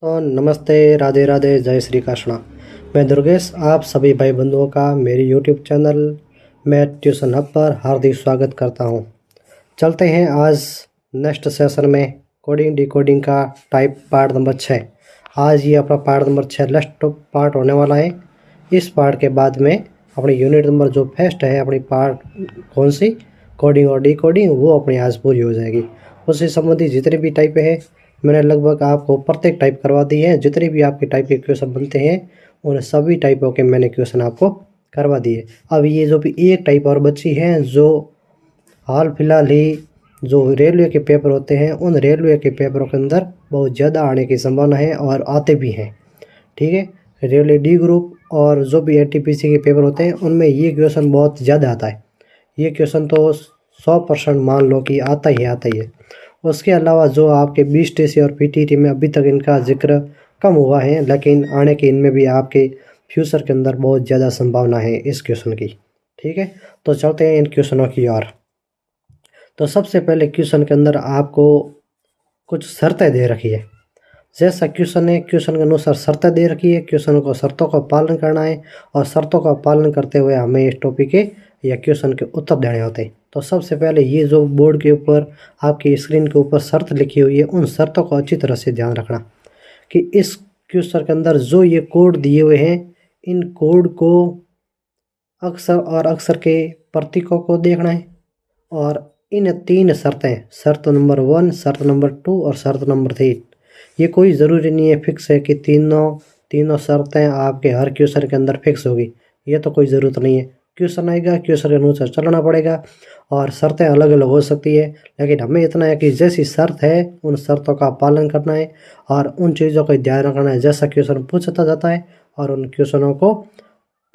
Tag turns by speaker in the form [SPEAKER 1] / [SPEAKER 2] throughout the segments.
[SPEAKER 1] तो नमस्ते, राधे राधे, जय श्री कृष्णा। मैं दुर्गेश आप सभी भाई बंधुओं का मेरी YouTube channel math tuition hub पर हार्दिक स्वागत करता हूं। चलते हैं आज नेक्स्ट सेशन में कोडिंग डिकोडिंग का टाइप पार्ट नंबर 6। आज ये अपना पार्ट नंबर 6 लास्ट पार्ट होने वाला है। इस पार्ट के बाद में अपनी यूनिट नंबर जो फर्स्ट है अपनी पार्ट कौन सी कोडिंग और डिकोडिंग वो अपनी आज पूरी हो जाएगी। उससे संबंधित जितने भी टाइप है मैंने लगभग आपको प्रत्येक टाइप करवा दी है। जितने भी आपके टाइप के क्वेश्चन बनते हैं उन सभी टाइपों के मैंने क्वेश्चन आपको करवा दिए। अब ये जो भी एक टाइप और बची है जो हाल फिलहाल ही जो रेलवे के पेपर होते हैं उन रेलवे के पेपरों के अंदर बहुत ज़्यादा आने की संभावना है और आते भी हैं। ठीक है, रेलवे डी ग्रुप और जो भी एनटीपीसी के पेपर होते हैं उनमें ये क्वेश्चन बहुत ज़्यादा आता है। ये क्वेश्चन तो 100% मान लो कि आता ही है। उसके अलावा जो आपके बीटीसी और पीटीटी में अभी तक इनका जिक्र कम हुआ है, लेकिन आने के इनमें भी आपके फ्यूचर के अंदर बहुत ज़्यादा संभावना है इस क्वेश्चन की। ठीक है, तो चलते हैं इन क्वेश्चनों की ओर। तो सबसे पहले क्वेश्चन के अंदर आपको कुछ शर्तें दे रखी है। जैसा क्वेश्चन है क्वेश्चन के अनुसार शर्तें दे रखी है, क्वेश्चन को शर्तों का पालन करना है और शर्तों का पालन करते हुए हमें इस टॉपिक के या क्वेश्चन के उत्तर देने होते हैं। तो सबसे पहले ये जो बोर्ड के ऊपर आपकी स्क्रीन के ऊपर शर्त लिखी हुई है उन शर्तों को अच्छी तरह से ध्यान रखना कि इस क्वेश्चन के अंदर जो ये कोड दिए हुए हैं इन कोड को अक्षर और अक्षर के प्रतीकों को देखना है और इन 3 शर्तें, शर्त नंबर 1, शर्त नंबर 2 और शर्त नंबर 3, ये कोई ज़रूरी नहीं है फिक्स है कि तीनों शर्तें आपके हर क्वेश्चन के अंदर फिक्स होगी। ये तो कोई ज़रूरत नहीं है। क्वेश्चन आएगा क्वेश्चन के अनुसार चलना पड़ेगा और शर्तें अलग अलग हो सकती है, लेकिन हमें इतना है कि जैसी शर्त है उन शर्तों का पालन करना है और उन चीज़ों का ध्यान रखना है जैसा क्वेश्चन पूछता जाता है और उन क्वेश्चनों को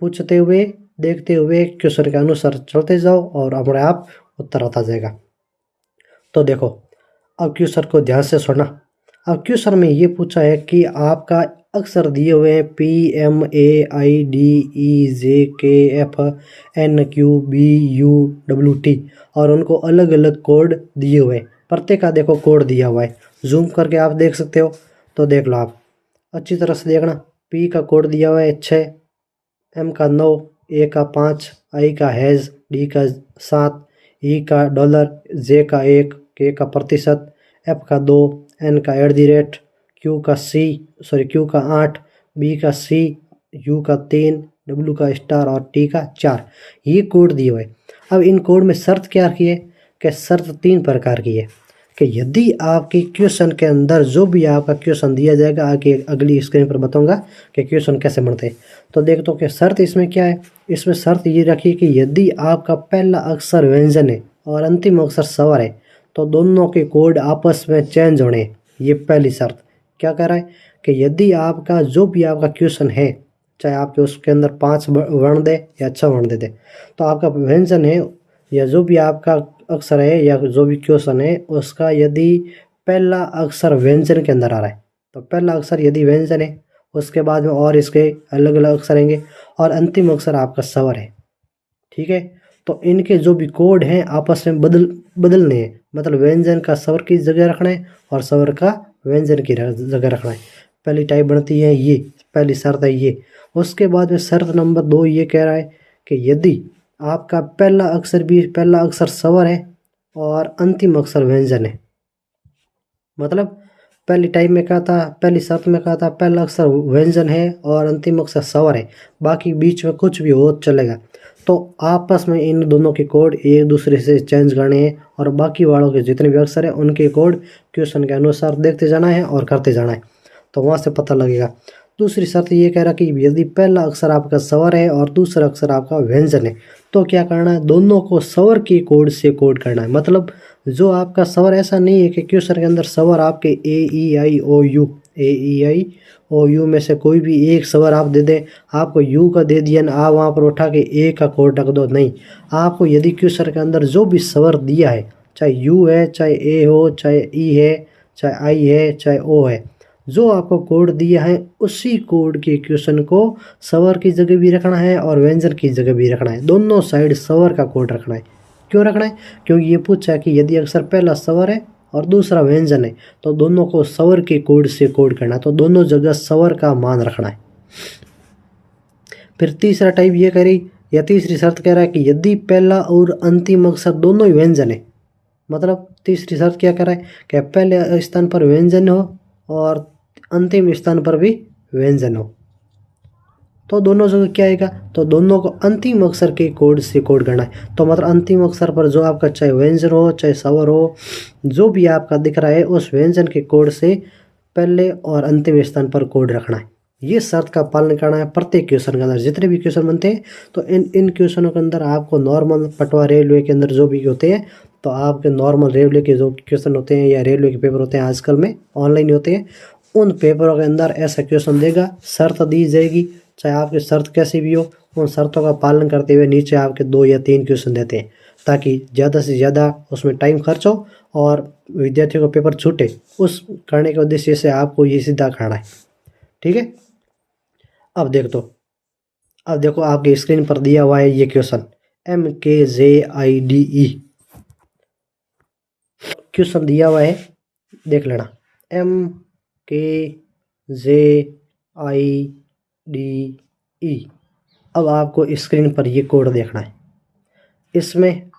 [SPEAKER 1] पूछते हुए देखते हुए क्वेश्चन के अनुसार चलते जाओ और अपने आप उत्तर आता जाएगा। तो देखो अब क्वेश्चन को ध्यान से सुनना। अब क्वेश्चन में ये पूछा है कि आपका अक्षर दिए हुए हैं PMAIDEJKFNQBUWT और उनको अलग अलग कोड दिए हुए हैं। प्रत्येक का देखो कोड दिया हुआ है, जूम करके आप देख सकते हो। तो देख लो आप अच्छी तरह से देखना। P का कोड दिया हुआ है 6, M का 9, A का 5, I का हैज़, D का 7, E का $, J का 1, K का प्रतिशत, F का 2, N का @ Q का 8, B का C, U का 3, W का स्टार और T का 4, ये कोड दिए हुए। अब इन कोड में शर्त क्या रखी है कि शर्त 3 प्रकार की है कि यदि आपके क्वेश्चन के अंदर जो भी आपका क्वेश्चन दिया जाएगा आगे अगली स्क्रीन पर बताऊंगा कि क्वेश्चन कैसे बनते हैं। तो देख तो कि शर्त इसमें क्या है। इसमें शर्त ये रखी कि यदि आपका पहला अक्षर व्यंजन है और अंतिम अक्षर स्वर है तो दोनों के कोड आपस में चेंज होने। ये पहली शर्त क्या कह रहा है कि यदि आपका जो भी आपका क्वेश्चन है चाहे आपके उसके अंदर 5 वर्ण दे या 6 वर्ण दे तो आपका व्यंजन है या जो भी आपका अक्षर है या जो भी क्वेश्चन है उसका यदि पहला अक्षर व्यंजन के अंदर आ रहा है तो पहला अक्षर यदि व्यंजन है उसके बाद में और इसके अलग अलग अक्षर आएंगे और अंतिम अक्षर आपका स्वर है। ठीक है, तो इनके जो भी कोड हैं आपस में बदलने हैं। मतलब व्यंजन का स्वर की जगह रखना है और स्वर का व्यंजन की जगह रखना है। पहली टाइप बनती है ये, पहली शर्त है ये। उसके बाद में शर्त नंबर 2 ये कह रहा है कि यदि आपका पहला अक्षर स्वर है और अंतिम अक्षर व्यंजन है। मतलब पहली टाइप में कहा था, पहली शर्त में कहा था पहला अक्षर व्यंजन है और अंतिम अक्षर स्वर है, बाकी बीच में कुछ भी हो चलेगा। तो आपस में इन दोनों के कोड एक दूसरे से चेंज करने हैं और बाकी वालों के जितने भी अक्षर हैं उनके कोड क्वेश्चन के अनुसार देखते जाना है और करते जाना है, तो वहाँ से पता लगेगा। दूसरी शर्त ये कह रहा कि यदि पहला अक्षर आपका स्वर है और दूसरा अक्षर आपका व्यंजन है तो क्या करना है, दोनों को स्वर के कोड से कोड करना है। मतलब जो आपका स्वर ऐसा नहीं है कि क्वेश्चन के अंदर स्वर आपके A E I O U में से कोई भी एक स्वर आप दे दें, आपको U का दे दिया ना आप वहाँ पर उठा के A का कोड रख दो। नहीं, आपको यदि क्वेश्चन के अंदर जो भी स्वर दिया है चाहे U है, चाहे A हो, चाहे E है, चाहे I है, चाहे O है, जो आपको कोड दिया है उसी कोड के क्वेश्चन को स्वर की जगह भी रखना है और व्यंजन की जगह भी रखना है। दोनों साइड स्वर का कोड रखना है। क्यों रखना है? क्योंकि ये पूछा है कि यदि अक्षर पहला स्वर है और दूसरा व्यंजन है, तो दोनों को स्वर के कोड से कोड करना है, तो दोनों जगह स्वर का मान रखना है। फिर तीसरा टाइप ये कह रही या तीसरी शर्त कह रहा है कि यदि पहला और अंतिम अक्षर दोनों ही व्यंजन है, मतलब तीसरी शर्त क्या कर रहा है कि पहले स्थान पर व्यंजन हो और अंतिम स्थान पर भी व्यंजन हो, तो दोनों जगह क्या आएगा, तो दोनों को अंतिम अक्षर के कोड से कोड करना है। तो मतलब अंतिम अक्षर पर जो आपका चाहे व्यंजन हो चाहे स्वर हो, जो भी आपका दिख रहा है उस व्यंजन के कोड से पहले और अंतिम स्थान पर कोड रखना है। ये शर्त का पालन करना है प्रत्येक क्वेश्चन के अंदर। जितने भी क्वेश्चन बनते हैं तो इन क्वेश्चनों के अंदर आपको नॉर्मल पटवा रेलवे के अंदर जो भी होते हैं, तो आपके नॉर्मल रेलवे के जो क्वेश्चन होते हैं या रेलवे के पेपर होते हैं आजकल में ऑनलाइन होते हैं, उन पेपरों के अंदर ऐसा क्वेश्चन देगा, शर्त दी जाएगी, चाहे आपकी शर्त कैसी भी हो, उन शर्तों का पालन करते हुए नीचे आपके 2 या 3 क्वेश्चन देते हैं, ताकि ज़्यादा से ज़्यादा उसमें टाइम खर्च हो और विद्यार्थियों को पेपर छूटे। उस करने के उद्देश्य से आपको ये सीधा करना है, ठीक है। अब देखो आपके स्क्रीन पर दिया हुआ है ये क्वेश्चन MKZIDE क्वेश्चन दिया हुआ है, देख लेना MKZIDE। अब आपको स्क्रीन पर ये कोड देखना है। इसमें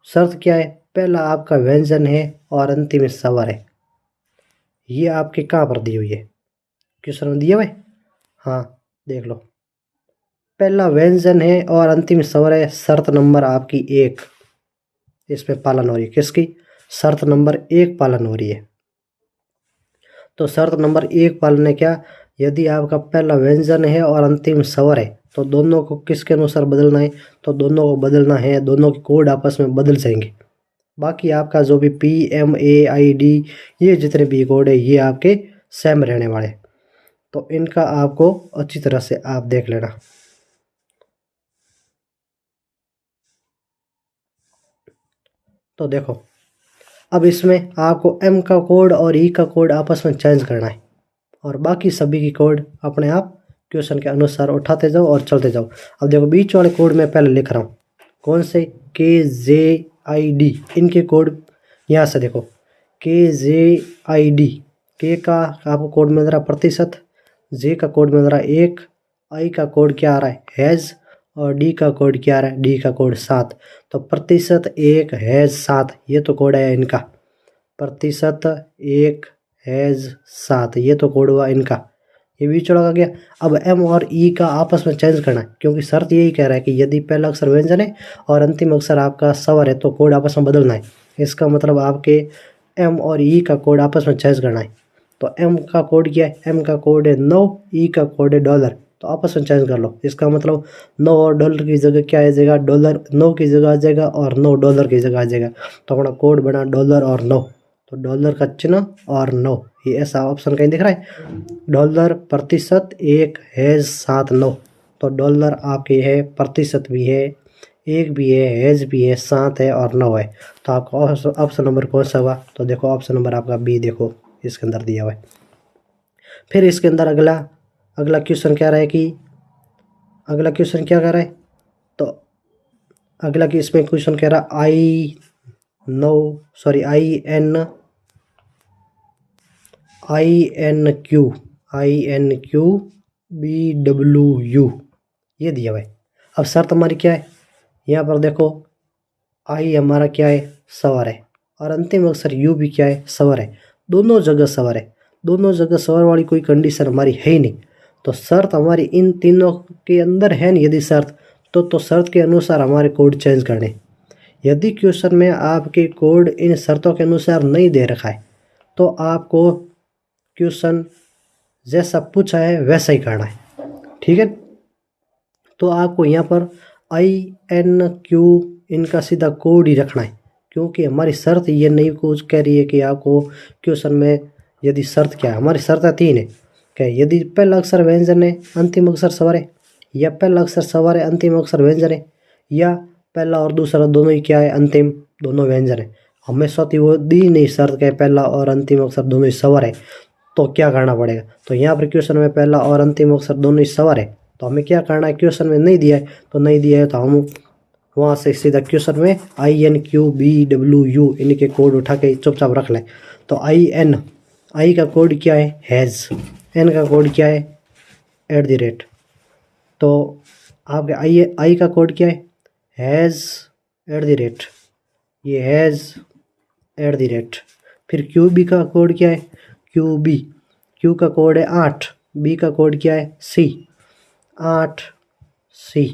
[SPEAKER 1] शर्त क्या है, पहला आपका व्यंजन है और अंतिम स्वर है। ये आपके कहाँ पर दी हुई है, क्वेश्चन में दिया हुआ है, हाँ देख लो, पहला व्यंजन है और अंतिम स्वर है। शर्त नंबर आपकी 1 इसमें पालन हो रही है, किसकी, शर्त नंबर 1 पालन हो रही है। तो शर्त नंबर 1 पालन है क्या, यदि आपका पहला व्यंजन है और अंतिम स्वर है तो दोनों को किसके अनुसार बदलना है, तो दोनों को बदलना है, दोनों के कोड आपस में बदल जाएंगे। बाकी आपका जो भी PMAID ये जितने भी कोड है ये आपके सेम रहने वाले, तो इनका आपको अच्छी तरह से आप देख लेना। तो देखो अब इसमें आपको M का कोड और E का कोड आपस में चेंज करना है, और बाकी सभी की कोड अपने आप क्वेश्चन के अनुसार उठाते जाओ और चलते जाओ। अब देखो बीच वाले कोड मैं पहले लिख रहा हूँ, कौन से, KZID, इनके कोड यहाँ से देखो KZID, के का आपको कोड मिल रहा प्रतिशत, जे का कोड मिल रहा 1, आई का कोड क्या आ रहा है हैज़, और डी का कोड क्या आ रहा है, डी का कोड 7। तो प्रतिशत 1 हैज़ 7 ये तो कोड है इनका, प्रतिशत 1 हैज़ 7 ये तो कोड हुआ इनका, ये बीच वाला गया। अब M और E का आपस में चेंज करना है, क्योंकि शर्त यही कह रहा है कि यदि पहला अक्षर व्यंजन है और अंतिम अक्षर आपका स्वर है तो कोड आपस में बदलना है। इसका मतलब आपके M और E का कोड आपस में चेंज करना है। तो M का कोड क्या है, M का कोड है 9, E का कोड है $, तो आपस में चेंज कर लो। इसका मतलब 9 और $, की जगह क्या आ जाएगा, डॉलर 9 की जगह आ जाएगा और $9 की जगह आ जाएगा। तो अपना कोड बना $, और 9, तो डॉलर का चिन्ह और 9, ये ऐसा ऑप्शन कहीं दिख रहा है, $, प्रतिशत 1 हैज़ 7 9, तो डॉलर आपके है, प्रतिशत भी है, 1 भी है, हैज़ भी है, 7 है और 9 है। तो आपका ऑप्शन नंबर कौन सा हुआ, तो देखो ऑप्शन नंबर आपका बी, देखो इसके अंदर दिया हुआ है। फिर इसके अंदर अगला क्वेश्चन क्या रहा है कि अगला क्वेश्चन क्या कर रहा है, तो अगला कि इसमें क्वेश्चन कह रहा INQBWU ये दिया हुआ है। अब शर्त हमारी क्या है, यहाँ पर देखो आई हमारा क्या है, स्वर है, और अंतिम अक्षर यू भी क्या है, स्वर है, दोनों जगह स्वर है, दोनों जगह स्वर वाली कोई कंडीशन हमारी है ही नहीं। तो शर्त हमारी इन तीनों के अंदर है नहीं, यदि शर्त तो शर्त के अनुसार हमारे कोड चेंज करने। यदि क्वेश्चन में आपके कोड इन शर्तों के अनुसार नहीं दे रखा है तो आपको क्वेश्चन जैसा पूछा है वैसा ही करना है, ठीक है। तो आपको यहाँ पर INQ इनका सीधा कोड ही रखना है, क्योंकि हमारी शर्त ये नहीं कुछ कह रही है कि आपको क्वेश्चन में यदि शर्त क्या है, हमारी शर्त 3 है क्या, यदि पहला अक्षर व्यंजन है अंतिम अक्षर स्वर है, या पहला अक्षर स्वर है अंतिम अक्षर व्यंजन है, या पहला और दूसरा दोनों ही क्या है, अंतिम दोनों व्यंजन है। हमें स्वतः वो दी नहीं शर्त के पहला और अंतिम अक्षर दोनों ही स्वर है, तो क्या करना पड़ेगा, तो यहाँ पर क्वेश्चन में पहला और अंतिम अक्षर दोनों ही स्वर है, तो हमें क्या करना है, क्वेश्चन में नहीं दिया है तो नहीं दिया है तो हम वहाँ से सीधा क्वेश्चन में INQBWU इनके कोड उठा के चुपचाप रख लें। तो आई का कोड क्या है? हैज़। एन का कोड क्या है? @ तो आपके आई का कोड क्या है? हैज़ @ ये हैज़ @ फिर QB का कोड क्या है? QB। क्यू का कोड है 8, बी का कोड क्या है? C 8C।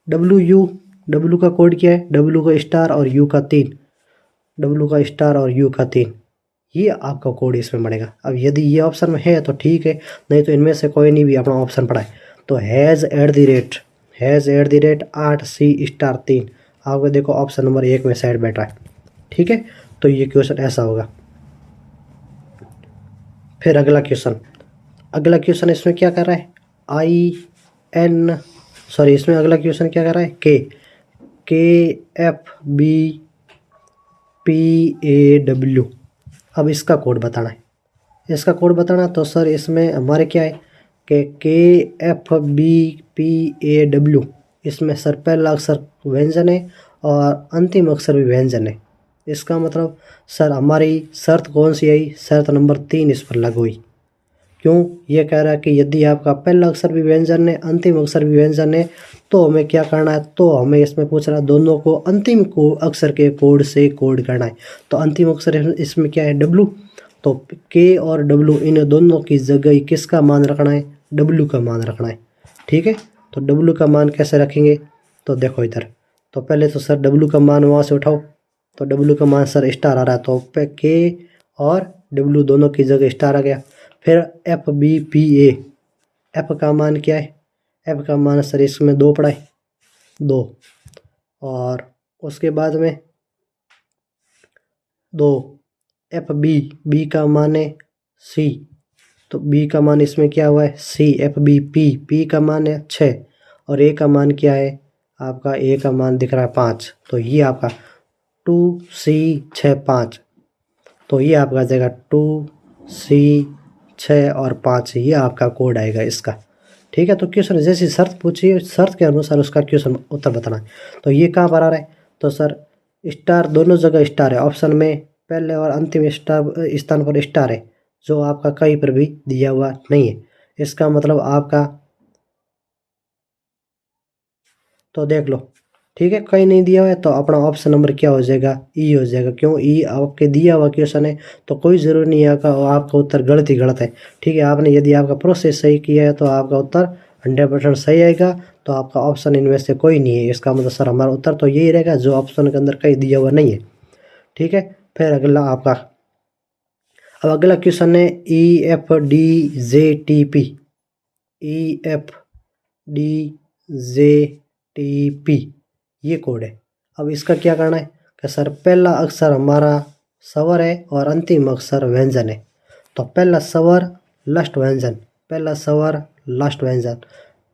[SPEAKER 1] डब्लू का कोड क्या है? डब्लू का स्टार और यू का 3, डब्लू का स्टार और यू का 3, ये आपका कोड इसमें बढ़ेगा। अब यदि ये ऑप्शन में है तो ठीक है, नहीं तो इनमें से कोई नहीं भी अपना ऑप्शन पढ़ाए। तो हैज़ @ 8C*3 आपको देखो ऑप्शन नंबर 1 में साइड बैठ रहा है। ठीक है, तो ये क्वेश्चन ऐसा होगा। फिर अगला क्वेश्चन इसमें क्या कर रहा है? इसमें अगला क्वेश्चन क्या कर रहा है? KFBPAW। अब इसका कोड बताना है। तो सर इसमें हमारे क्या है कि KFBPAW, इसमें सर पहला अक्षर व्यंजन है और अंतिम अक्षर भी व्यंजन है। इसका मतलब सर हमारी शर्त कौन सी आई? शर्त नंबर 3 इस पर लागू हुई। क्यों? ये कह रहा है कि यदि आपका पहला अक्षर भी व्यंजन है, अंतिम अक्षर भी व्यंजन है, तो हमें क्या करना है? तो हमें इसमें पूछ रहा है दोनों को अंतिम को अक्षर के कोड से कोड करना है। तो अंतिम अक्षर इसमें क्या है? W। तो K और W इन दोनों की जगह किसका मान रखना है? W का मान रखना है। ठीक है, तो W का मान कैसे रखेंगे? तो देखो इधर, तो पहले तो सर W का मान वहाँ से उठाओ। तो W का मान सर स्टार आ रहा है, तो K और W दोनों की जगह स्टार आ गया। फिर FBPA, F का मान क्या है? F का मान सर इसमें 2 पड़ा है, 2, और उसके बाद में 2 FB, B का मान है C, तो B का मान इसमें क्या हुआ है? C। FBP, P का मान है 6 और A का मान क्या है? आपका A का मान दिख रहा है 5। तो ये आपका 2C65, तो ये आपका आ जाएगा 2C6 और 5, ये आपका कोड आएगा इसका। ठीक है, तो क्वेश्चन जैसी शर्त पूछी, शर्त के अनुसार उसका क्वेश्चन उत्तर बताना है। तो ये कहाँ पर आ रहा है? तो सर स्टार दोनों जगह स्टार है। ऑप्शन में पहले और अंतिम स्थान पर स्टार है, जो आपका कहीं पर भी दिया हुआ नहीं है। इसका मतलब आपका, तो देख लो, ठीक है, कहीं नहीं दिया हुआ है तो अपना ऑप्शन नंबर क्या हो जाएगा? ई हो जाएगा। क्यों? ई आपके दिया हुआ क्वेश्चन है, तो कोई ज़रूरी नहीं है आपका उत्तर गलत ही गलत है। ठीक है, आपने यदि आपका प्रोसेस सही किया है तो आपका उत्तर 100% सही आएगा। तो आपका ऑप्शन इनमें से कोई नहीं है। इसका मतलब सर हमारा उत्तर तो यही रहेगा जो ऑप्शन के अंदर कहीं दिया हुआ नहीं है। ठीक है, फिर अगला आपका, अब अगला क्वेश्चन है EFDJTP। EFDJTP ये कोड है। अब इसका क्या करना है कि सर पहला अक्षर हमारा स्वर है और अंतिम अक्षर व्यंजन है। तो पहला स्वर लास्ट व्यंजन, पहला स्वर लास्ट व्यंजन,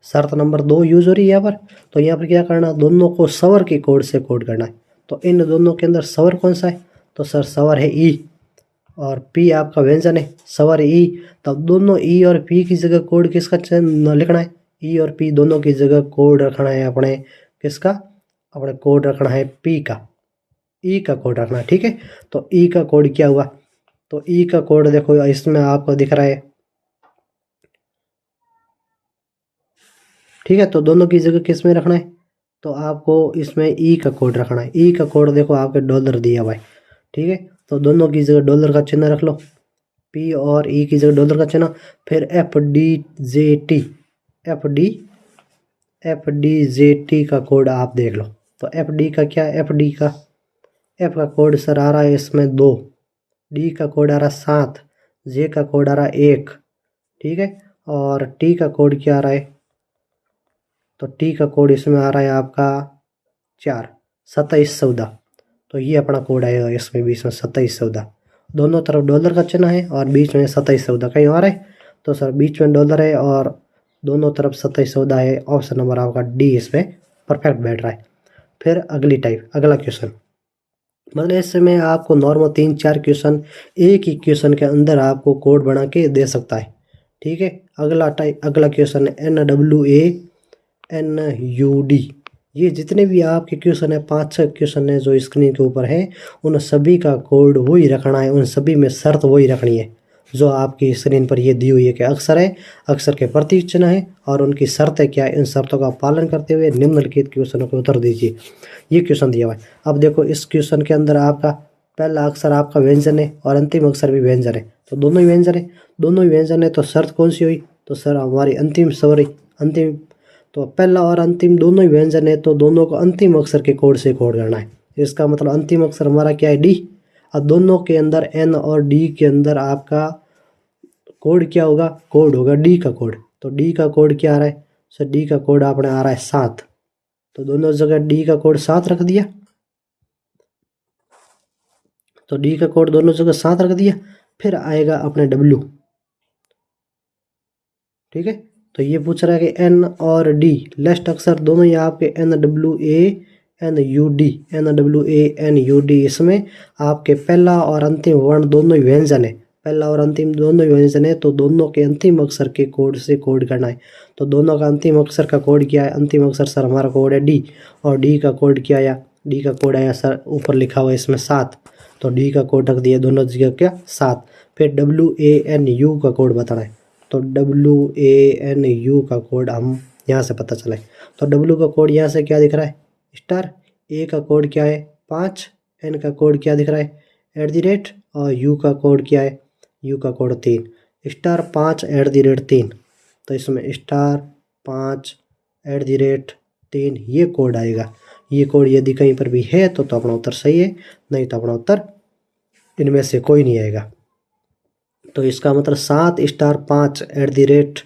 [SPEAKER 1] शर्त नंबर 2 यूज हो रही है यहाँ पर। तो यहाँ पर क्या करना? दोनों को स्वर के कोड से कोड करना है। तो इन दोनों के अंदर स्वर कौन सा है? तो सर स्वर है ई, और पी आपका व्यंजन है, स्वर ई। तब दोनों ई और पी की जगह कोड किसका लिखना है? ई और पी दोनों की जगह कोड रखना है अपने, किसका? अपने कोड रखना है पी का, ई का कोड रखना है। ठीक है, तो ई का कोड क्या हुआ? तो ई का कोड देखो इसमें आपको दिख रहा है। ठीक है, तो दोनों की जगह किस में रखना है? तो आपको इसमें ई का कोड रखना है। ई का कोड देखो आपके डॉलर दिया हुआ है। ठीक है, तो दोनों की जगह डॉलर का चिन्ह रख लो, पी और ई की जगह डॉलर का चिन्ह। फिर FDJT, FDJT का कोड आप देख लो। तो FD का क्या? FD का F का कोड सर आ रहा है इसमें 2, D का कोड आ रहा है 7, J का कोड आ रहा है 1। ठीक है, और T का कोड क्या आ रहा है? तो T का कोड इसमें आ रहा है आपका 4, 2714। तो ये अपना कोड आएगा इसमें बीच में 2714। दोनों तरफ डॉलर का चिन्ह है और बीच में 2714 कहीं आ रहा है। तो सर बीच में डॉलर है और दोनों तरफ 2714 है। ऑप्शन नंबर आपका डी इसमें परफेक्ट बैठ रहा है। फिर अगला क्वेश्चन, मतलब इसमें आपको नॉर्मल 3-4 क्वेश्चन एक ही क्वेश्चन के अंदर आपको कोड बना के दे सकता है। ठीक है, अगला क्वेश्चन है NWANUD। ये जितने भी आपके क्वेश्चन है, 5-6 क्वेश्चन है जो स्क्रीन के ऊपर है, उन सभी का कोड वही रखना है, उन सभी में शर्त वही रखनी है जो आपकी स्क्रीन पर ये दी हुई है कि अक्षर है, अक्षर के प्रतीक चिन्ह है और उनकी शर्तें क्या है। इन शर्तों का पालन करते हुए निम्नलिखित क्वेश्चनों को उत्तर दीजिए। ये क्वेश्चन दिया हुआ है। अब देखो इस क्वेश्चन के अंदर आपका पहला अक्षर आपका व्यंजन है और अंतिम अक्षर भी व्यंजन है, तो दोनों ही व्यंजन है, दोनों ही व्यंजन है, तो शर्त कौन सी हुई, तो सर हमारी अंतिम सॉरी अंतिम, तो पहला और अंतिम दोनों ही व्यंजन है, तो दोनों को अंतिम अक्षर के कोड से कोड करना है। इसका मतलब अंतिम अक्षर हमारा क्या है, डी। अब दोनों के अंदर एन और डी के अंदर आपका कोड क्या होगा, कोड होगा डी का कोड। तो डी का कोड क्या आ रहा है सर, डी का कोड आपने आ रहा है 7, तो दोनों जगह डी का कोड 7 रख दिया, तो डी का कोड दोनों जगह 7 रख दिया। फिर आएगा अपने डब्ल्यू, ठीक है। तो ये पूछ रहा है कि एन और डी लेस्ट अक्षर दोनों ही आपके N W A N U D, N W A N U D, इसमें आपके पहला और अंतिम वर्ण दोनों ही व्यंजन है, पहला और अंतिम दोनों ही व्यंजन है, तो दोनों के अंतिम अक्षर के कोड से कोड करना है। तो दोनों का अंतिम अक्षर का कोड क्या है, अंतिम अक्षर सर हमारा कोड है डी, और डी का कोड क्या आया, डी का कोड आया सर ऊपर लिखा हुआ है इसमें 7, तो डी का कोड रख दिया दोनों जगह क्या 7। फिर डब्ल्यू ए एन यू का कोड बताना है, तो डब्ल्यू ए एन यू का कोड हम यहाँ से पता चला है। तो डब्ल्यू का कोड यहाँ से क्या दिख रहा है स्टार, ए का कोड क्या है 5, एन का कोड क्या दिख रहा है @ और यू का कोड क्या है, यू का कोड 3, स्टार 5 @ 3, तो इसमें स्टार 5 @ 3 ये कोड आएगा। ये कोड यदि कहीं पर भी है तो अपना उत्तर सही है, नहीं तो अपना उत्तर इनमें से कोई नहीं आएगा। तो इसका मतलब 7 स्टार 5 @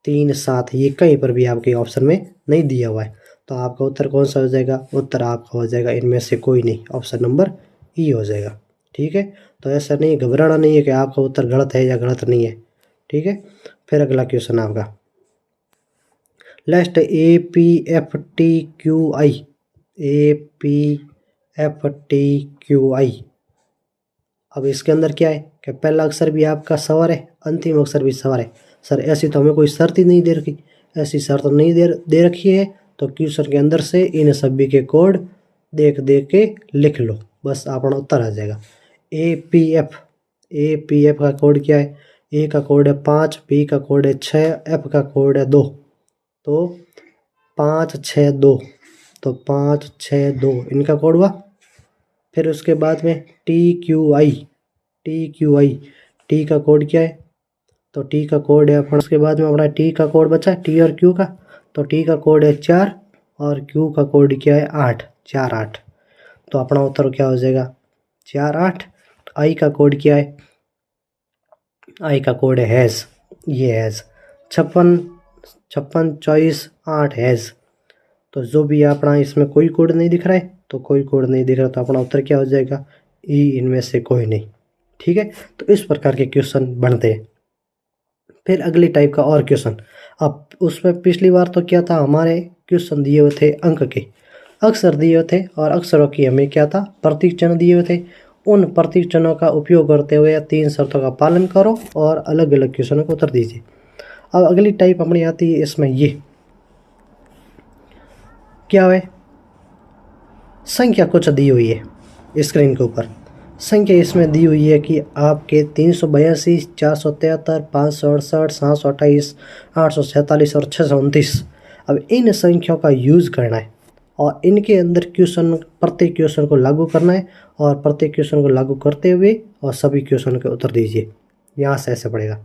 [SPEAKER 1] 3 7 ये कहीं पर भी आपके ऑप्शन में नहीं दिया हुआ है, तो आपका उत्तर कौन सा हो जाएगा, उत्तर आपका हो जाएगा इनमें से कोई नहीं, ऑप्शन नंबर ई हो जाएगा। ठीक है, तो ऐसा नहीं घबराना नहीं है कि आपका उत्तर गलत है या गलत नहीं है। ठीक है, फिर अगला क्वेश्चन आपका लास्ट APFTQI, APFTQI। अब इसके अंदर क्या है कि पहला अक्षर भी आपका सवार है, अंतिम अक्षर भी सवार है। सर ऐसी तो हमें कोई शर्त ही नहीं दे रखी, ऐसी शर्त नहीं दे रखी है, तो क्वेश्चन के अंदर से इन सभी के कोड देख के लिख लो, बस अपना उत्तर आ जाएगा। APF का कोड क्या है, ए का कोड है 5, बी का कोड है 6, एफ का कोड है 2, तो 5 6 2, तो 5 6 2 इनका कोड हुआ। फिर उसके बाद में TQI, टी का कोड क्या है, तो टी का कोड है अपना, उसके बाद में अपना टी का कोड बचा है, टी और क्यू का, तो टी का कोड है 4 और क्यू का कोड क्या है 8, 4 8, तो अपना उत्तर क्या हो जाएगा 4 8। आई का कोड क्या है, आई का कोड है हैज़, ये हैज़ 56 24 8 हैज़, तो जो भी अपना इसमें कोई कोड नहीं दिख रहा है, तो कोई कोड नहीं दिख रहा, तो अपना उत्तर क्या हो जाएगा ई, इनमें से कोई नहीं। ठीक है, तो इस प्रकार के क्वेश्चन बनते हैं। फिर अगली टाइप का और क्वेश्चन, अब उसमें पिछली बार तो क्या था, हमारे क्वेश्चन दिए हुए थे अंक के, अक्षर दिए हुए थे और अक्षरों की हमें क्या था प्रतीक चिन्ह दिए हुए थे। उन प्रतीक चिन्हों का उपयोग करते हुए 3 शर्तों का पालन करो और अलग अलग क्वेश्चनों को उत्तर दीजिए। अब अगली टाइप अपनी आती है, इसमें ये क्या है, संख्या कुछ दी हुई है स्क्रीन के ऊपर, संख्या इसमें दी हुई है कि आपके 382 473 568 728 847 और 629। अब इन संख्याओं का यूज़ करना है और इनके अंदर क्वेश्चन, प्रत्येक क्वेश्चन को लागू करना है और प्रत्येक क्वेश्चन को लागू करते हुए और सभी क्वेश्चन के उत्तर दीजिए। यहाँ से ऐसे पड़ेगा,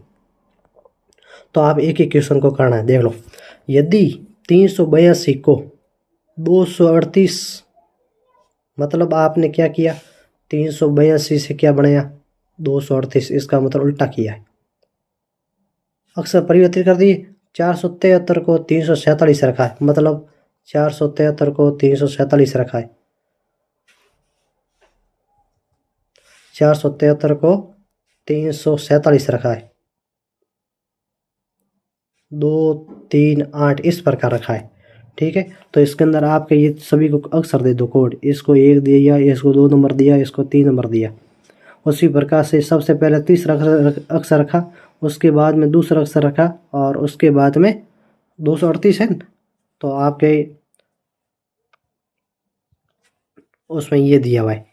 [SPEAKER 1] तो आप एक ही क्वेश्चन को करना है। देख लो, यदि 382 को 238, मतलब आपने क्या किया 382 से क्या बनाया 238, इसका मतलब उल्टा किया है, अक्षर परिवर्तित कर दिए। 473 को 347 रखा है, मतलब 473 को 347 रखा है, 473 को 347 रखा है, 2 3 8 इस प्रकार रखा है। ठीक है, तो इसके अंदर आपके ये सभी को अक्षर दे दो कोड, इसको 1 दिया, इसको 2 नंबर दिया, इसको 3 नंबर दिया। उसी प्रकार से सबसे पहले तीसरा अक्षर रखा, उसके बाद में दूसरा अक्षर रखा और उसके बाद में 238 है, तो आपके उसमें ये दिया हुआ है।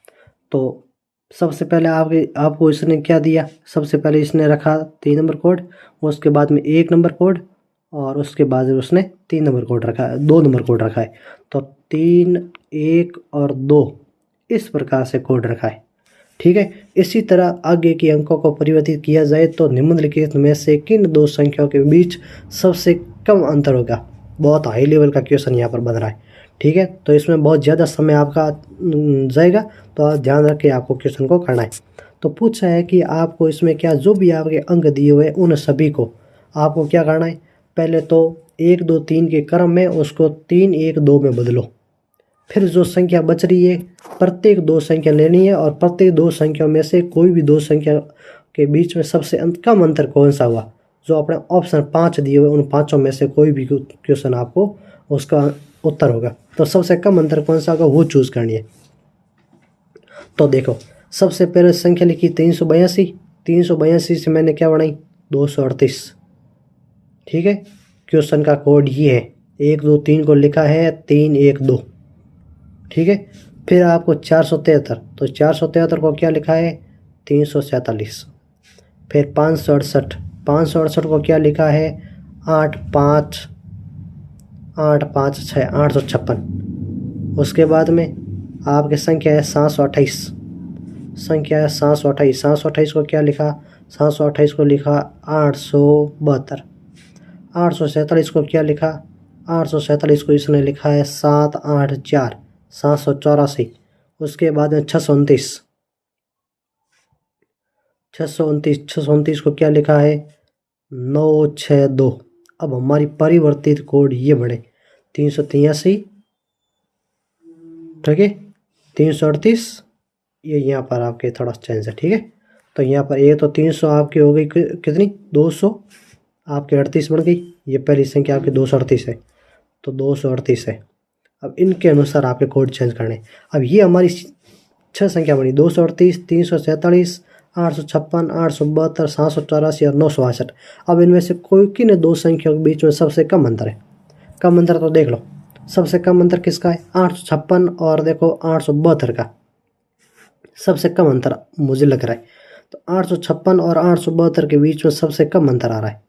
[SPEAKER 1] तो सबसे पहले आपको इसने क्या दिया, सबसे पहले इसने रखा 3 नंबर कोड, उसके बाद में 1 नंबर कोड, और उसके बाद उसने 3 नंबर कोड रखा है, 2 नंबर कोड रखा है। तो 3, 1 और 2 इस प्रकार से कोड रखा है। ठीक है। इसी तरह आगे के अंकों को परिवर्तित किया जाए तो निम्नलिखित में से किन दो संख्याओं के बीच सबसे कम अंतर होगा। बहुत हाई लेवल का क्वेश्चन यहाँ पर बन रहा है। ठीक है, तो इसमें बहुत ज़्यादा समय आपका जाएगा, तो आप ध्यान रख के आपको क्वेश्चन को करना है। तो पूछा है कि आपको इसमें क्या, जो भी आपके अंक दिए हुए उन सभी को आपको क्या करना है, पहले तो 1, 2, 3 के क्रम में उसको 3, 1, 2 में बदलो। फिर जो संख्या बच रही है प्रत्येक 2 संख्या लेनी है, और प्रत्येक 2 संख्याओं में से कोई भी 2 संख्या के बीच में सबसे कम अंतर कौन सा हुआ, जो अपने ऑप्शन 5 दिए हुए उन पाँचों में से कोई भी क्वेश्चन आपको उसका उत्तर होगा। तो सबसे कम अंतर कौन सा होगा वो चूज़ करनी है। तो देखो, सबसे पहले संख्या लिखी 382। 382 से मैंने क्या बनाई, 238। ठीक है, क्वेश्चन का कोड ये है, 1, 2, 3 को लिखा है 3, 1, 2। ठीक है, फिर आपको 473, तो 473 को क्या लिखा है, 347। फिर 568, 568 को क्या लिखा है, 8, 5, 8, 5, 6, 856। उसके बाद में आपकी संख्या है 728, संख्या है 728। 728 को क्या लिखा, 728 को लिखा 872। 847 को क्या लिखा, 847 को इसने लिखा है 784, 784। उसके बाद में 629, 629 को क्या लिखा है, 962। अब हमारी परिवर्तित कोड ये बढ़े, 383, ठीक है, 338, ये यहाँ पर आपके थोड़ा चेंज है। ठीक है, तो यहाँ पर ये तो 300 आपकी हो गई कितनी, 200 आपके 38 बन गई। ये पहली संख्या आपकी 238 है, तो 238 है। अब इनके अनुसार आपके कोड चेंज करने। अब ये हमारी 6 संख्या बनी, 238, 347, 856, 872, 784 और 962। अब इनमें से कोई किन 2 संख्याओं के बीच में सबसे कम अंतर है। कम अंतर तो देख लो, सबसे कम अंतर किसका है, 856 और देखो 872 का सबसे कम अंतर मुझे लग रहा है। तो 856 और 872 के बीच में सबसे कम अंतर आ रहा है,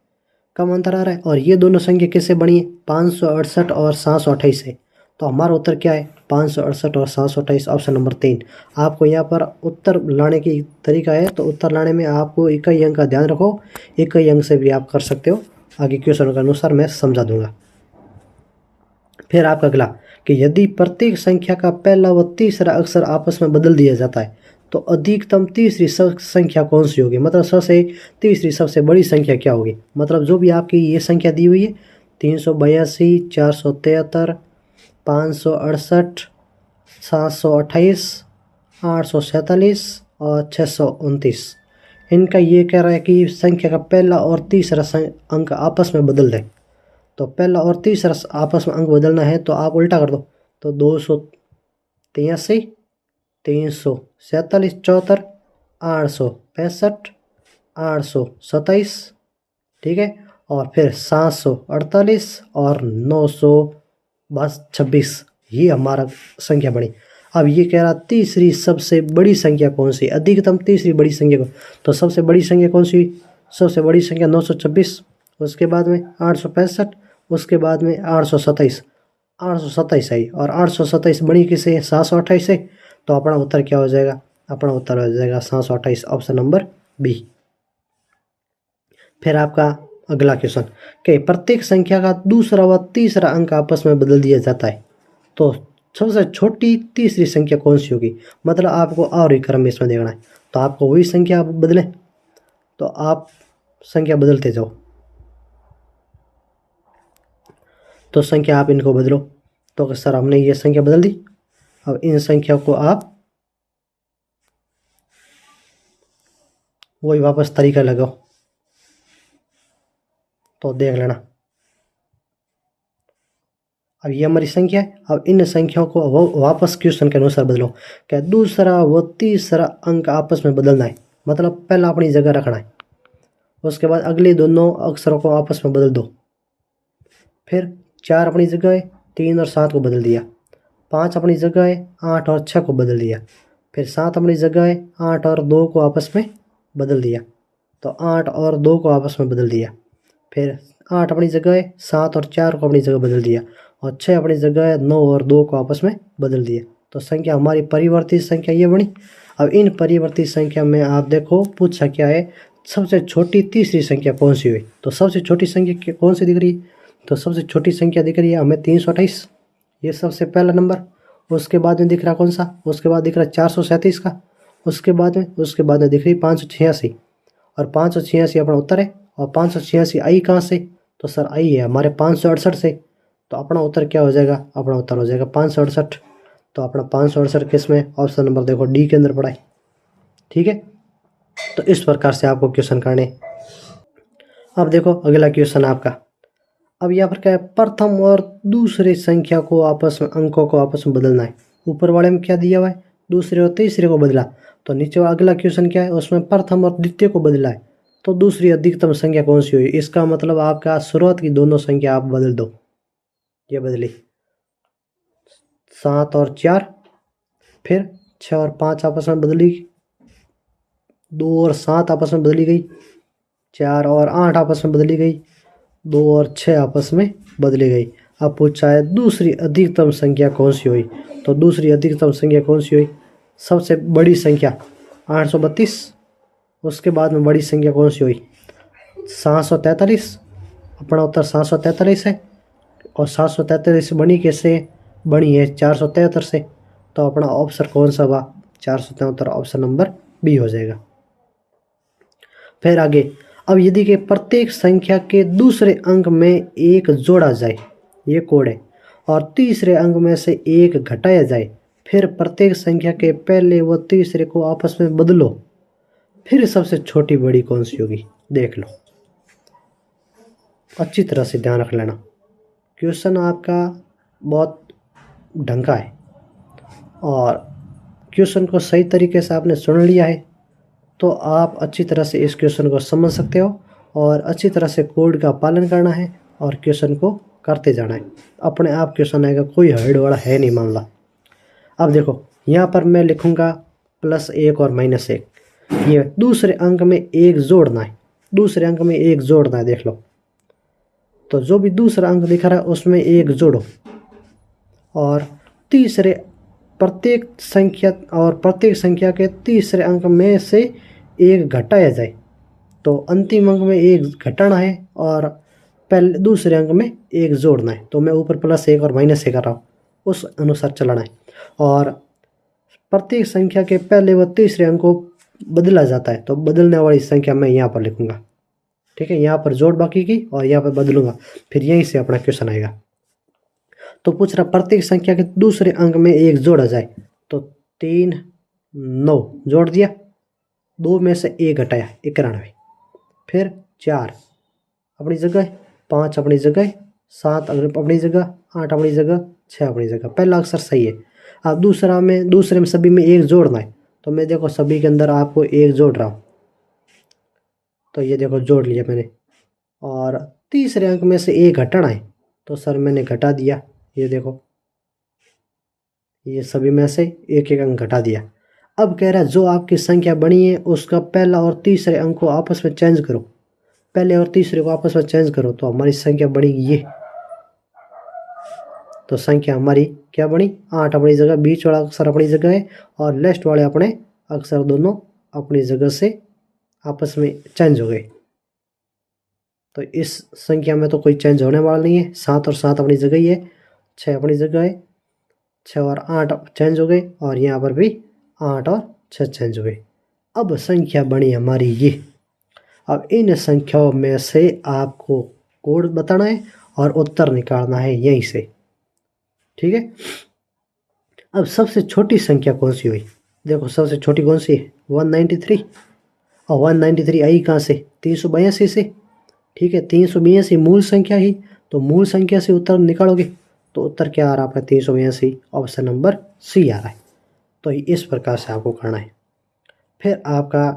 [SPEAKER 1] कम अंतर आ रहा है। और ये दोनों संख्या किससे बनी है, 568 और 728 से। तो हमारा उत्तर क्या है, 568 और 728, ऑप्शन नंबर 3। आपको यहाँ पर उत्तर लाने की तरीका है, तो उत्तर लाने में आपको इकाई अंक का ध्यान रखो, इकाई अंक से भी आप कर सकते हो। आगे क्वेश्चन के अनुसार मैं समझा दूंगा। फिर आपका अगला कि यदि प्रत्येक संख्या का पहला व तीसरा अक्षर आपस में बदल दिया जाता है तो अधिकतम तीसरी संख्या कौन सी होगी, मतलब सबसे तीसरी सबसे बड़ी संख्या क्या होगी। मतलब जो भी आपकी ये संख्या दी हुई है, 382, 473, 568, 728, 847 और 629, इनका ये कह रहा है कि संख्या का पहला और तीसरा अंक आपस में बदल दें। तो पहला और तीसरा आपस में अंक बदलना है, तो आप उल्टा कर दो। तो 283, 347, 74, 865, 827, ठीक है, और फिर 748 और 926, ये हमारा संख्या बनी। अब ये कह रहा तीसरी सबसे बड़ी संख्या कौन सी, अधिकतम तीसरी बड़ी संख्या को। तो सबसे बड़ी संख्या कौन सी, सबसे बड़ी संख्या 926, उसके बाद में 865, उसके बाद में 827, 827 आई, और 827 बड़ी किससे, 728 से। तो अपना उत्तर क्या हो जाएगा, अपना उत्तर हो जाएगा 728, ऑप्शन नंबर बी। फिर आपका अगला क्वेश्चन कि प्रत्येक संख्या का दूसरा व तीसरा अंक आपस में बदल दिया जाता है, तो सबसे छोटी तीसरी संख्या कौन सी होगी। मतलब आपको आरोही क्रम में इसमें देखना है, तो आपको वही संख्या आप बदलें, तो आप संख्या बदलते जाओ। तो संख्या आप इनको बदलो। तो सर हमने ये संख्या बदल दी, अब इन संख्या को आप वही वापस तरीका लगाओ, तो देख लेना। अब ये हमारी संख्या है, अब इन संख्याओं को वापस क्वेश्चन के अनुसार बदलो। क्या दूसरा व तीसरा अंक आपस में बदलना है, मतलब पहला अपनी जगह रखना है, उसके बाद अगले दोनों अक्षरों को आपस में बदल दो। फिर 4 अपनी जगह है, 3 और 7 को बदल दिया, 5 अपनी जगह है, 8 और 6 को बदल दिया। फिर 7 अपनी जगह है, 8 और 2 को आपस में बदल दिया, तो 8 और 2 को आपस में बदल दिया। फिर 8 अपनी जगह है, 7 और 4 को अपनी जगह बदल दिया, और 6 अपनी जगह है, 9 और 2 को आपस में बदल दिया। तो संख्या हमारी परिवर्तित संख्या ये बनी। अब इन परिवर्तित संख्या में आप देखो पूछा क्या है, सबसे छोटी तीसरी संख्या कौन सी हुई। तो सबसे छोटी संख्या कौन सी दिख रही है, तो सबसे छोटी संख्या दिख रही है हमें 328, ये सबसे पहला नंबर। उसके बाद में दिख रहा कौन सा, उसके बाद दिख रहा 437 का। उसके बाद में दिख रही 586, और 586 अपना उत्तर है। और 586 आई कहाँ से, तो सर आई है हमारे 568 से। तो अपना उत्तर क्या हो जाएगा, अपना उत्तर हो जाएगा 568। तो अपना 568 किस में, ऑप्शन नंबर देखो डी के अंदर पड़ा है। ठीक है, तो इस प्रकार से आपको क्वेश्चन करने। अब देखो अगला क्वेश्चन आपका। अब यहाँ पर क्या है, प्रथम और दूसरे संख्या को आपस में, अंकों को आपस में बदलना है। ऊपर वाले में क्या दिया हुआ है, दूसरे और तीसरे को बदला। तो नीचे अगला क्वेश्चन क्या है, उसमें प्रथम और द्वितीय को बदला है। तो दूसरी अधिकतम संख्या कौन सी हुई, इसका मतलब आपका शुरुआत की दोनों संख्या आप बदल दो। ये बदली 7 और 4, फिर 6 और 5 आपस में बदली, 2 और 7 आपस में बदली गई, 4 और 8 आपस में बदली गई, 2 और 6 आपस में बदली गई। अब पूछा है दूसरी अधिकतम संख्या कौन सी हुई। तो दूसरी अधिकतम संख्या कौन सी हुई, सबसे बड़ी संख्या 832। उसके बाद में बड़ी संख्या कौन सी हुई, 743। अपना उत्तर 743 है। और 743 बनी कैसे, बनी है 473 से। तो अपना ऑप्शन कौन सा हुआ, 473, ऑप्शन नंबर बी हो जाएगा। फिर आगे, अब यदि के प्रत्येक संख्या के दूसरे अंक में एक जोड़ा जाए, ये कोड है, और तीसरे अंक में से एक घटाया जाए, फिर प्रत्येक संख्या के पहले व तीसरे को आपस में बदलो, फिर सबसे छोटी बड़ी कौन सी होगी। देख लो, अच्छी तरह से ध्यान रख लेना, क्वेश्चन आपका बहुत ढंग का है, और क्वेश्चन को सही तरीके से आपने सुन लिया है तो आप अच्छी तरह से इस क्वेश्चन को समझ सकते हो, और अच्छी तरह से कोड का पालन करना है और क्वेश्चन को करते जाना है। अपने आप क्वेश्चन आएगा, कोई हार्ड वाला है नहीं मामला। अब देखो यहाँ पर मैं लिखूँगा +1 और -1, ये दूसरे अंक में एक जोड़ना है, दूसरे अंक में एक जोड़ना है। देख लो, तो जो भी दूसरा अंक दिख रहा है उसमें एक जोड़ो, और तीसरे प्रत्येक संख्या के तीसरे अंक में से एक घटाया जाए। तो अंतिम अंक में एक घटाना है और पहले दूसरे अंक में एक जोड़ना है। तो मैं ऊपर +1 और -1 कर रहा हूँ, उस अनुसार चलाना है। और प्रत्येक संख्या के पहले व तीसरे अंक को बदला जाता है, तो बदलने वाली संख्या मैं यहाँ पर लिखूँगा। ठीक है, यहाँ पर जोड़ बाकी की और यहाँ पर बदलूंगा, फिर यहीं से अपना क्वेश्चन आएगा। तो पूछ रहा प्रत्येक संख्या के दूसरे अंक में एक जोड़ा जाए। तो 3 9 जोड़ दिया, 2 में से 1 घटाया 91, फिर 4 अपनी जगह, 5 अपनी जगह, 7 अपनी जगह, 8 अपनी जगह, 6 अपनी जगह। पहला अक्षर सही है। अब दूसरे में सभी में एक जोड़ना है, तो मैं देखो सभी के अंदर आपको एक जोड़ रहा हूँ। तो ये देखो जोड़ लिया मैंने। और तीसरे अंक में से एक घटाना है, तो सर मैंने घटा दिया। ये देखो, ये सभी में से एक एक अंक घटा दिया। अब कह रहा है जो आपकी संख्या बनी है उसका पहला और तीसरे अंक को आपस में चेंज करो, पहले और तीसरे को आपस में चेंज करो, तो हमारी संख्या बनेगी ये। तो संख्या हमारी क्या बनी, 8 अपनी जगह, बीच वाला अक्षर अपनी जगह है और लास्ट वाले अपने अक्षर दोनों अपनी जगह से आपस में चेंज हो गए। तो इस संख्या में तो कोई चेंज होने वाला नहीं है। 7 और 7 अपनी जगह ही है, 6 अपनी जगह है, 6 और 8 चेंज हो गए, और यहाँ पर भी 8 और 6 चेंज हो गए। अब संख्या बनी हमारी ये। अब इन संख्याओं में से आपको कोड बताना है और उत्तर निकालना है यहीं से। ठीक है, अब सबसे छोटी संख्या कौन सी हुई, देखो सबसे छोटी कौन सी है, 193। और 193 आई कहाँ से, 382 से। ठीक है, 382 मूल संख्या ही, तो मूल संख्या से उत्तर निकालोगे तो उत्तर क्या आ रहा है आपका, 382, ऑप्शन नंबर सी आ रहा है। तो इस प्रकार से आपको करना है। फिर आपका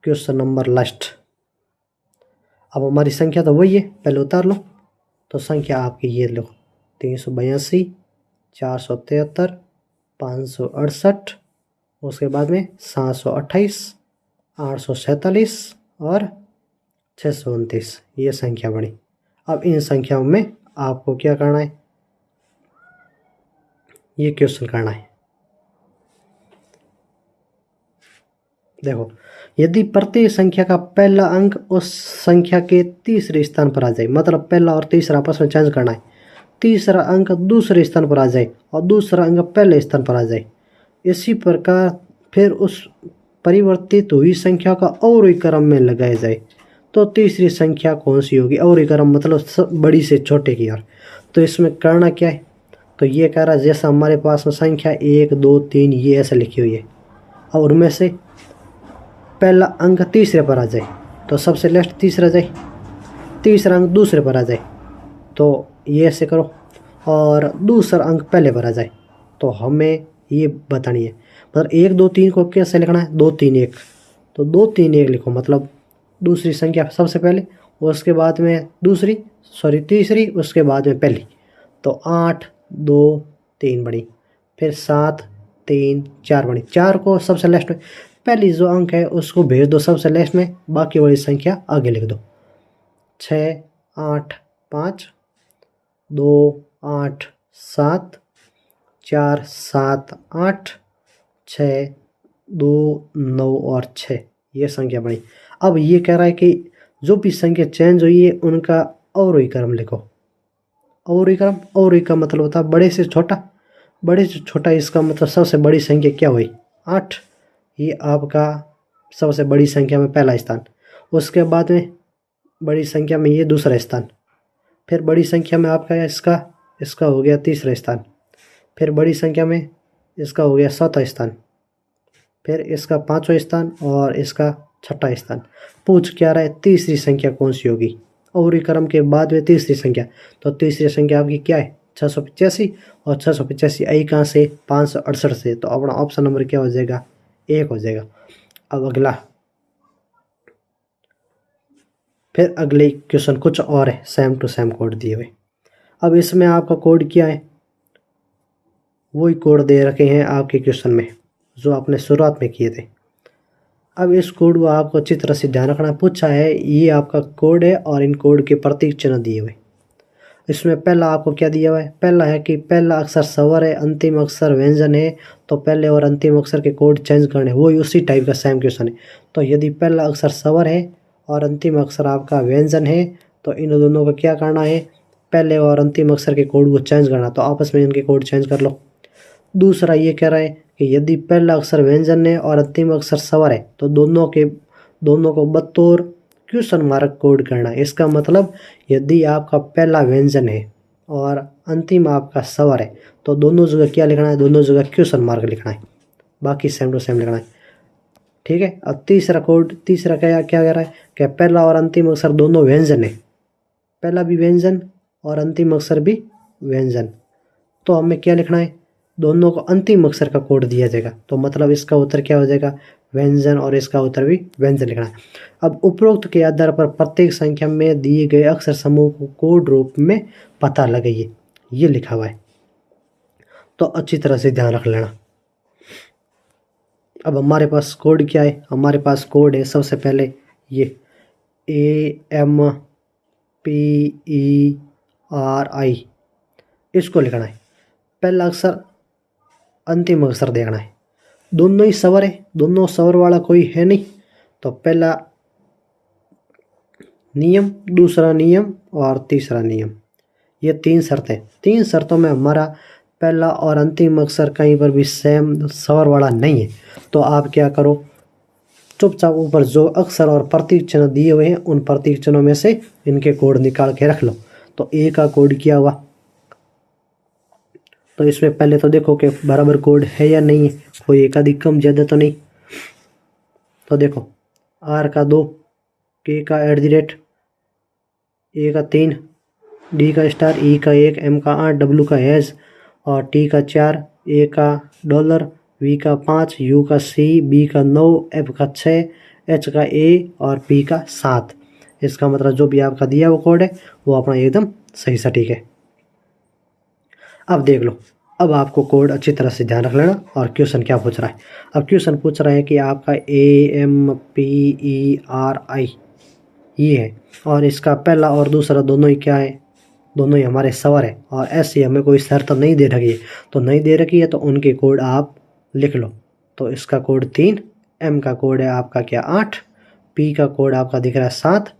[SPEAKER 1] क्वेश्चन नंबर लास्ट। अब हमारी संख्या तो वही है, पहले उतार लो। तो संख्या आपकी ये लो, 382 473, 568, उसके बाद में 728, 847 और 629 ये संख्या बनी। अब इन संख्याओं में आपको क्या करना है, ये क्वेश्चन करना है। देखो, यदि प्रत्येक संख्या का पहला अंक उस संख्या के तीसरे स्थान पर आ जाए, मतलब पहला और तीसरा आपस में चेंज करना है, तीसरा अंक दूसरे स्थान पर आ जाए और दूसरा अंक पहले स्थान पर आ जाए, इसी प्रकार फिर उस परिवर्तित हुई संख्या का अवरोही क्रम में लगाया जाए, तो तीसरी संख्या कौन सी होगी। अवरोही क्रम मतलब बड़ी से छोटे की ओर। तो इसमें करना क्या है, तो ये कह रहा है जैसा हमारे पास में संख्या 1, 2, 3 ये ऐसे लिखी हुई है, और उनमें से पहला अंक तीसरे पर आ जाए तो सबसे लास्ट तीसरा जाए, तीसरा अंक दूसरे पर आ जाए तो ये ऐसे करो, और दूसरा अंक पहले पर आ जाए तो हमें ये बतानी है। मतलब 1, 2, 3 को कैसे लिखना है, 2, 3, 1, तो 2, 3, 1 लिखो, मतलब दूसरी संख्या सबसे पहले, उसके बाद में तीसरी, उसके बाद में पहली, तो 8, 2, 3 बनी, फिर 7, 3, 4 बनी। 4 को सबसे लास्ट में, पहली जो अंक है उसको भेज दो सबसे लास्ट में, बाकी वाली संख्या आगे लिख दो। 6, 8, 5, 2, 8, 7, 4, 7, 8, 6, 2, 9 और 6 ये संख्या बनी। अब ये कह रहा है कि जो भी संख्या चेंज हुई है उनका अवरोही क्रम लिखो। अवरोही का मतलब होता है बड़े से छोटा, बड़े से छोटा, इसका मतलब सबसे बड़ी संख्या क्या हुई, 8, ये आपका सबसे बड़ी संख्या में पहला स्थान, उसके बाद में बड़ी संख्या में ये दूसरा स्थान, फिर बड़ी संख्या में आपका इसका हो गया तीसरा स्थान, फिर बड़ी संख्या में इसका हो गया चौथा स्थान, फिर इसका पांचवा स्थान और इसका छठा स्थान। पूछ क्या रहा है, तीसरी संख्या कौन सी होगी, अवरोही क्रम के बाद में तीसरी संख्या, तो तीसरी संख्या आपकी क्या है, 685, और 685 आई कहाँ से, 568 से, तो अपना ऑप्शन नंबर क्या हो जाएगा, 1 हो जाएगा। अब अगला, फिर अगले क्वेश्चन कुछ और है, सेम टू सेम कोड दिए हुए। अब इसमें आपका कोड क्या है, वही कोड दे रखे हैं आपके क्वेश्चन में जो आपने शुरुआत में किए थे। अब इस कोड को आपको अच्छी तरह से ध्यान रखना। पूछा है ये आपका कोड है और इन कोड के प्रतीक चिन्ह दिए हुए। इसमें पहला आपको क्या दिया हुआ है, पहला है कि पहला अक्षर स्वर है, अंतिम अक्षर व्यंजन है, तो पहले और अंतिम अक्षर के कोड चेंज करने, वही उसी टाइप का सेम क्वेश्चन है। तो यदि पहला अक्षर स्वर है और अंतिम अक्षर आपका व्यंजन है तो इन दोनों को क्या करना है, पहले और अंतिम अक्षर के कोड को चेंज करना, तो आपस में इनके कोड चेंज कर लो। दूसरा ये कह रहा है कि यदि पहला अक्षर व्यंजन है और अंतिम अक्षर स्वर है तो दोनों को बतौर क्वेश्चन मार्क कोड करना है। इसका मतलब यदि आपका पहला व्यंजन है और अंतिम आपका स्वर है तो दोनों जगह क्या लिखना है, दोनों जगह क्वेश्चन मार्क लिखना है, बाकी सेम टू सेम लिखना है। ठीक है। अब तीसरा क्या कह रहा है कि पहला और अंतिम अक्षर दोनों व्यंजन है, पहला भी व्यंजन और अंतिम अक्षर भी व्यंजन, तो हमें क्या लिखना है, दोनों को अंतिम अक्षर का कोड दिया जाएगा, तो मतलब इसका उत्तर क्या हो जाएगा, व्यंजन, और इसका उत्तर भी व्यंजन लिखना है। अब उपरोक्त के आधार पर प्रत्येक संख्या में दिए गए अक्षर समूह को कोड रूप में पता लगाइए, ये लिखा हुआ है, तो अच्छी तरह से ध्यान रख लेना। अब हमारे पास कोड क्या है, हमारे पास कोड है सबसे पहले ये AMPERI, इसको लिखना है, पहला अक्षर अंतिम अक्षर देखना है, दोनों ही स्वर है, दोनों स्वर वाला कोई है नहीं, तो पहला नियम, दूसरा नियम और तीसरा नियम, ये 3 शर्तें। 3 शर्तों में हमारा पहला और अंतिम अक्षर कहीं पर भी सेम स्वर वाला नहीं है, तो आप क्या करो, चुपचाप ऊपर जो अक्षर और प्रतीक चिन्ह दिए हुए हैं उन प्रतीक चिन्हों में से इनके कोड निकाल के रख लो। तो ए का कोड क्या हुआ, तो इसमें पहले तो देखो कि बराबर कोड है या नहीं है, कोई एक अधिक कम ज़्यादा तो नहीं। तो देखो आर का 2, के का @ ए का 3, डी का स्टार, ई का 1, एम का 8, डब्ल्यू का हैज़ और टी का 4, ए का $, वी का 5, यू का C, बी का 9, एफ का 6, एच का A और पी का 7। इसका मतलब जो भी आपका दिया वो कोड है वो अपना एकदम सही सटीक है। अब देख लो अब आपको कोड अच्छी तरह से ध्यान रख लेना। और क्वेश्चन क्या पूछ रहा है? अब क्वेश्चन पूछ रहा है कि आपका AMPERI ये है, और इसका पहला और दूसरा दोनों ही क्या है? दोनों ही हमारे स्वर है। और ऐसी हमें कोई शर्त नहीं दे रखी है, तो नहीं दे रखी है तो उनके कोड आप लिख लो। तो इसका कोड 3, M का कोड है आपका क्या 8, P का कोड आपका दिख रहा है 7,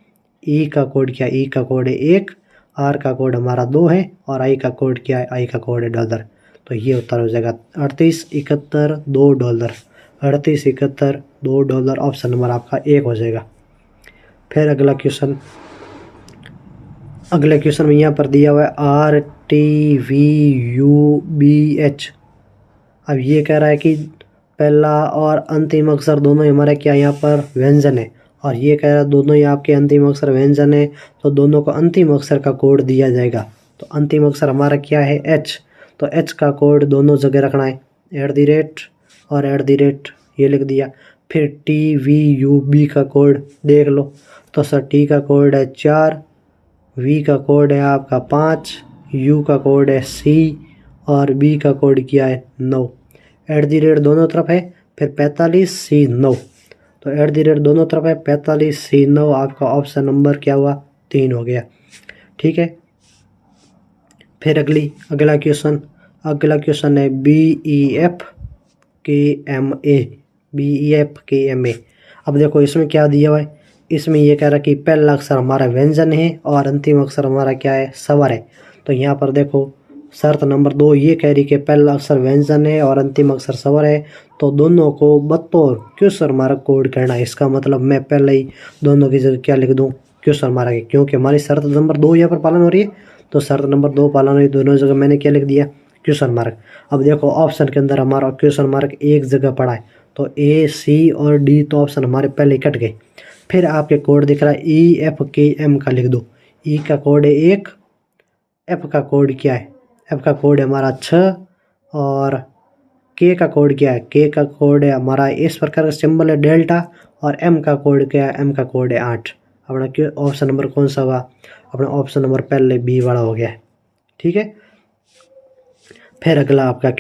[SPEAKER 1] E का कोड क्या, E का कोड है 1, R का कोड हमारा 2 है, और I का कोड क्या है, I का कोड है $। तो ये उत्तर हो जाएगा $3871 $2। $3871 $2 ऑप्शन नंबर आपका 1 हो जाएगा। फिर अगले क्वेश्चन में यहाँ पर दिया हुआ है RTVUBH। अब ये कह रहा है कि पहला और अंतिम अक्षर दोनों ही हमारे क्या यहाँ पर व्यंजन है, और ये कह रहा है दोनों ही आपके अंतिम अक्षर व्यंजन है, तो दोनों को अंतिम अक्षर का कोड दिया जाएगा। तो अंतिम अक्षर हमारा क्या है H, तो H का कोड दोनों जगह रखना है, @ और @ ये लिख दिया। फिर TVUB का कोड देख लो, तो सर T का कोड है 4, V का कोड है आपका 5, U का कोड है C, और B का कोड क्या है 9। @ दोनों तरफ है, फिर 45C9, तो @ दोनों तरफ है, 45C9 आपका ऑप्शन नंबर क्या हुआ 3 हो गया। ठीक है। फिर अगला क्वेश्चन है BEFKMA। अब देखो इसमें क्या दिया हुआ है, इसमें ये कह रहा है कि पहला अक्षर हमारा व्यंजन है और अंतिम अक्षर हमारा क्या है स्वर है। तो यहाँ पर देखो शर्त नंबर 2 ये कह रही कि पहला अक्षर व्यंजन है और अंतिम अक्षर स्वर है, तो दोनों को बतौर क्वेश्चन मार्क कोड करना है। इसका मतलब मैं पहले ही दोनों की जगह क्या लिख दूँ, क्वेश्चन मार्क है, क्योंकि हमारी शर्त नंबर 2 यहाँ पर पालन हो रही है, तो शर्त नंबर 2 पालन हो रही है, दोनों जगह मैंने क्या लिख दिया क्वेश्चन मार्क। अब देखो ऑप्शन के अंदर हमारा क्वेश्चन मार्क एक जगह पड़ा है, तो A, C और D तो ऑप्शन हमारे पहले कट गए। फिर आपके कोड दिख रहा है EFKM का लिख दो। E का कोड है 1, F का कोड क्या है, F का कोड है हमारा 6, और K का कोड क्या है, K का कोड है हमारा इस प्रकार का सिंबल है डेल्टा, और M का कोड क्या है, M का कोड है 8। अपना ऑप्शन नंबर कौन सा हुआ, अपना ऑप्शन नंबर पहले B वाला हो गया है। ठीक है। फिर अगला आपके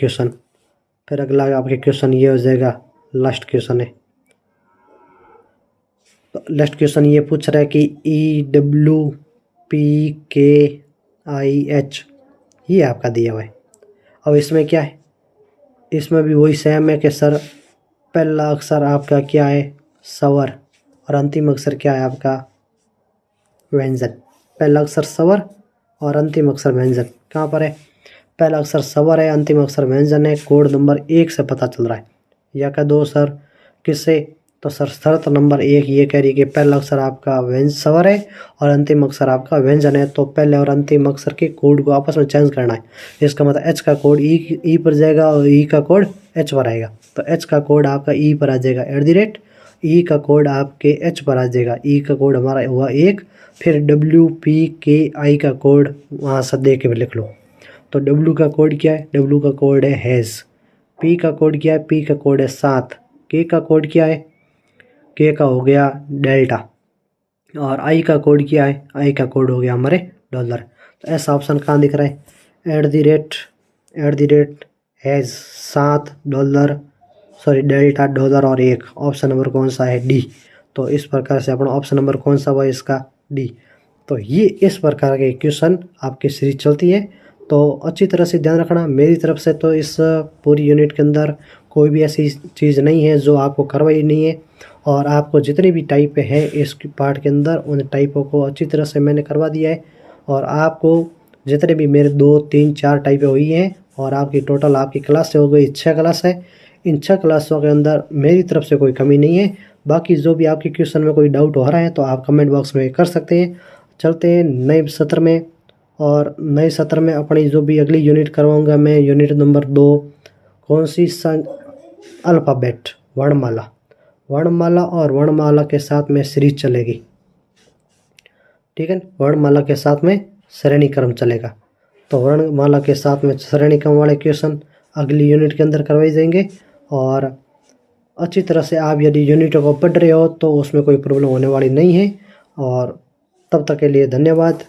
[SPEAKER 1] क्वेश्चन ये हो जाएगा, लास्ट क्वेश्चन है। तो लास्ट क्वेश्चन ये पूछ रहा है कि EWPKIH ये आपका दिया हुआ है। अब इसमें क्या है, इसमें भी वही सेम है कि सर पहला अक्षर आपका क्या है स्वर, और अंतिम अक्षर क्या है आपका व्यंजन। पहला अक्षर स्वर और अंतिम अक्षर व्यंजन कहाँ पर है, पहला अक्षर स्वर है, अंतिम अक्षर व्यंजन है। कोड नंबर 1 से पता चल रहा है, या क्या दो सर किससे, तो सर शर्त नंबर 1 ये कह रही कि पहला अक्षर आपका स्वर है और अंतिम अक्षर आपका व्यंजन है, तो पहले और अंतिम अक्षर के कोड को आपस में चेंज करना है। इसका मतलब H का कोड E पर जाएगा और E का कोड H पर आएगा, तो H का कोड आपका E पर आ जाएगा @ E का कोड आपके H पर आ जाएगा। E का कोड हमारा हुआ 1, फिर WPKI का कोड वहाँ से दे के लिख लो। तो W का कोड क्या है, W का कोड है हैज़। P का कोड क्या है, P का कोड है 7। K का कोड क्या है, K का हो गया डेल्टा, और I का कोड क्या है, I का कोड हो गया हमारे $। तो ऐसा ऑप्शन कहाँ दिख रहा है, @ हैज़ 7 $, सॉरी डेल्टा $, और 1। ऑप्शन नंबर कौन सा है D। तो इस प्रकार से अपना ऑप्शन नंबर कौन सा हुआ इसका D। तो ये इस प्रकार के क्वेश्चन आपकी सीरीज चलती है, तो अच्छी तरह से ध्यान रखना। मेरी तरफ से तो इस पूरी यूनिट के अंदर कोई भी ऐसी चीज़ नहीं है जो आपको करवाई नहीं है, और आपको जितनी भी टाइप है इस पार्ट के अंदर उन टाइपों को अच्छी तरह से मैंने करवा दिया है। और आपको जितने भी मेरे 2, 3, 4 टाइपें हुई हैं, और आपकी टोटल आपकी क्लास से हो गई 6 क्लास है। इन 6 क्लासों के अंदर मेरी तरफ से कोई कमी नहीं है। बाकी जो भी आपके क्वेश्चन में कोई डाउट हो रहा है तो आप कमेंट बॉक्स में कर सकते हैं। चलते हैं नए सत्र में, और नए सत्र में अपनी जो भी अगली यूनिट करवाऊंगा मैं, यूनिट नंबर 2 कौन सी, अल्फ़ाबेट वर्णमाला और वर्णमाला के साथ में सीरीज चलेगी। ठीक है, वर्णमाला के साथ में श्रेणी क्रम चलेगा। तो वर्णमाला के साथ में श्रेणी क्रम वाले क्वेश्चन अगली यूनिट के अंदर करवाए जाएंगे। और अच्छी तरह से आप यदि यूनिटों को पढ़ रहे हो तो उसमें कोई प्रॉब्लम होने वाली नहीं है। और तब तक के लिए धन्यवाद।